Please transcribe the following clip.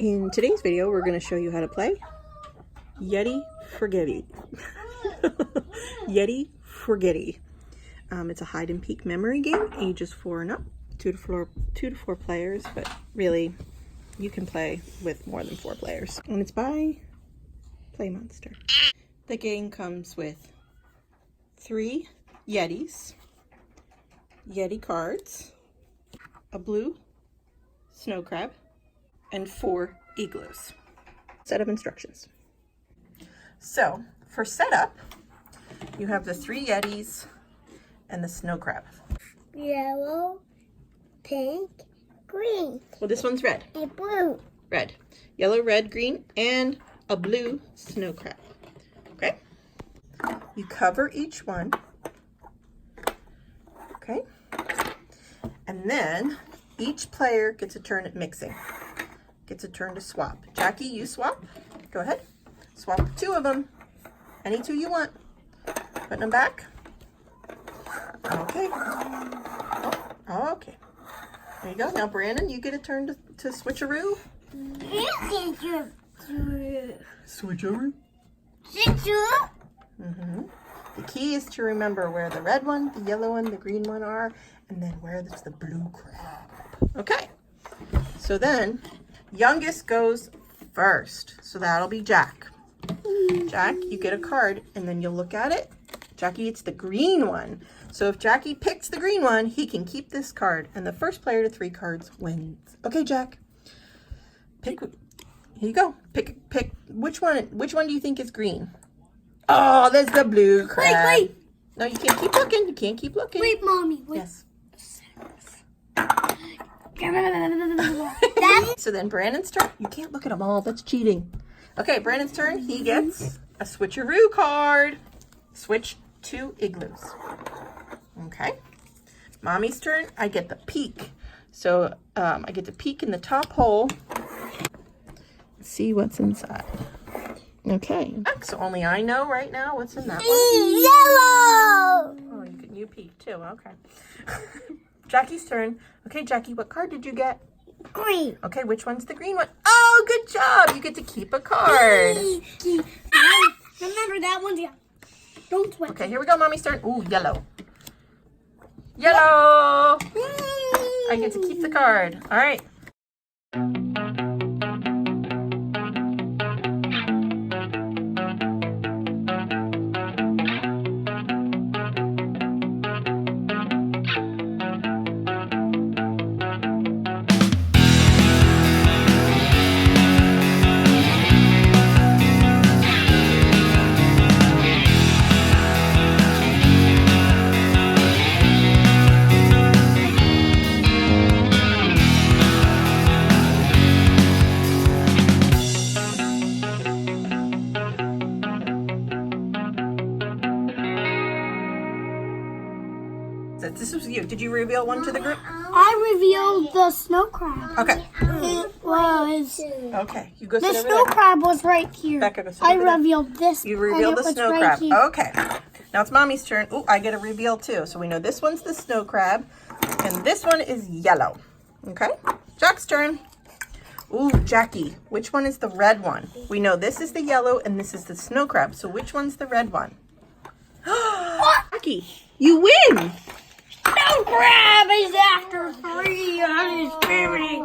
In today's video, we're going to show you how to play Yeti Forgetti. Yeti Forgetti. It's a hide and peek memory game, ages 4 and up, 2 to 4 players, but really you can play with more than 4 players. And it's by Play Monster. The game comes with 3 Yetis, Yeti cards, a blue snow crab, and 4 igloos. Set of instructions. So for setup, you have the 3 Yetis and the snow crab. Yellow, pink, green. Well, this one's red. And blue. Red. Yellow, red, green, and a blue snow crab. Okay? You cover each one. Okay? And then each player gets a turn at mixing. Gets a turn to swap. Jackie, you swap. Go ahead. Swap 2 of them. Any 2 you want. Putting them back. Okay. Oh, okay. There you go. Now, Brandon, you get a turn to switcheroo. Switcheroo? Switcheroo? Mm-hmm. The key is to remember where the red one, the yellow one, the green one are, and then where there's the blue crab. Okay. So then, youngest goes first. So that'll be Jack. Jack, you get a card, and then you'll look at it. Jackie, it's the green one. So if Jackie picks the green one, he can keep this card, and the first player to 3 cards wins. Okay, Jack. Pick. Here you go. Pick. Which one do you think is green? Oh, there's the blue crab. Wait. No, you can't keep looking. You can't keep looking. Wait, Mommy. Wait. Yes. That So then Brandon's turn. You can't look at them all. That's cheating. Okay, Brandon's turn. He gets a switcheroo card. Switch 2 igloos. Okay. Mommy's turn. I get the peek. So I get to peek in the top hole. See what's inside. Okay. So only I know right now what's in that one. yellow. Oh, you peek too. Okay. Jackie's turn. Okay, Jackie, what card did you get? Green. Okay, which one's the green one? Oh, good job. You get to keep a card. Remember that one's yellow. Don't switch. Okay, here we go. Mommy's turn. Ooh, yellow. Yellow. I get to keep the card. All right. This was you. Did you reveal one to the group? I revealed the snow crab. Okay. It was. Okay. You go sit The over snow there. crab was right here. Becca, go sit I over there. revealed this. You revealed the and it was snow right crab. here. Okay. Now it's Mommy's turn. Ooh, I get a reveal too. So we know this one's the snow crab, and this one is yellow. Okay. Jack's turn. Ooh, Jackie, which one is the red one? We know this is the yellow and this is the snow crab. So which one's the red one? Jackie, you win. Snow crab is after 3 on his family.